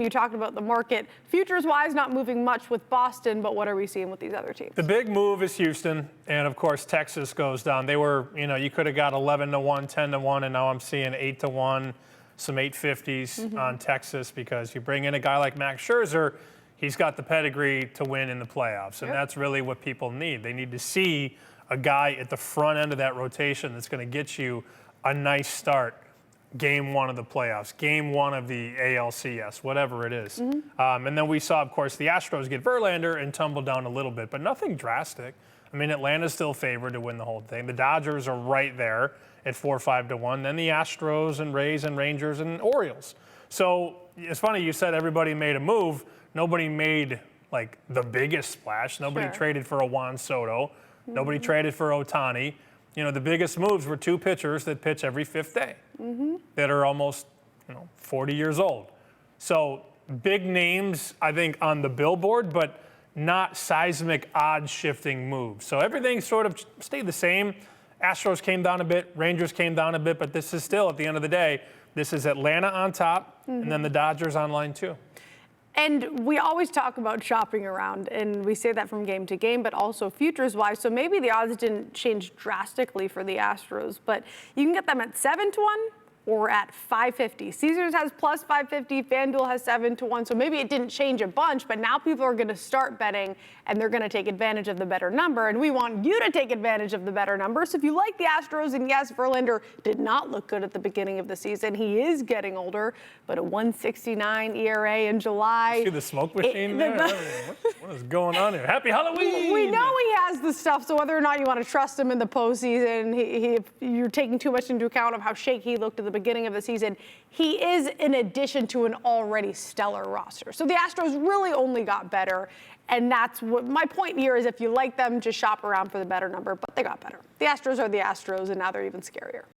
You talked about the market futures-wise not moving much with Boston, but what are we seeing with these other teams? The big move is Houston, and of course Texas goes down. They were, you could have got 11-1, 10-1, and now I'm seeing 8-1, some 850s on Texas because you bring in a guy like Max Scherzer, he's got the pedigree to win in the playoffs, and that's really what people need. They need to see a guy at the front end of that rotation that's going to get you a nice start. Game one of the playoffs, game one of the ALCS, whatever it is. And then we saw, of course, the Astros get Verlander and tumble down a little bit, but nothing drastic. I mean, Atlanta's still favored to win the whole thing. The Dodgers are right there at 4-5-1. Then the Astros and Rays and Rangers and Orioles. So it's funny, you said everybody made a move. Nobody made, like, the biggest splash. Nobody traded for a Juan Soto. Nobody traded for Ohtani. The biggest moves were two pitchers that pitch every fifth day that are almost, 40 years old. So big names, I think, on the billboard, but not seismic, odd-shifting moves. So everything sort of stayed the same. Astros came down a bit, Rangers came down a bit, but this is still, at the end of the day, this is Atlanta on top, and then the Dodgers on line two. And we always talk about shopping around, and we say that from game to game, but also futures-wise. So maybe the odds didn't change drastically for the Astros, but you can get them at 7-1 or at 550. Caesars has plus 550, FanDuel has 7-1. So maybe it didn't change a bunch, but now people are going to start betting, and they're going to take advantage of the better number. And we want you to take advantage of the better number. So if you like the Astros, and yes, Verlander did not look good at the beginning of the season. He is getting older, but a 1.69 ERA in July. See the smoke machine there? What is going on here? Happy Halloween! We know he has the stuff, so whether or not you want to trust him in the postseason, if you're taking too much into account of how shaky he looked at the beginning of the season, he is in addition to an already stellar roster. So the Astros really only got better, and that's what my point here is. If you like them, just shop around for the better number, but they got better. The Astros are the Astros, and now they're even scarier.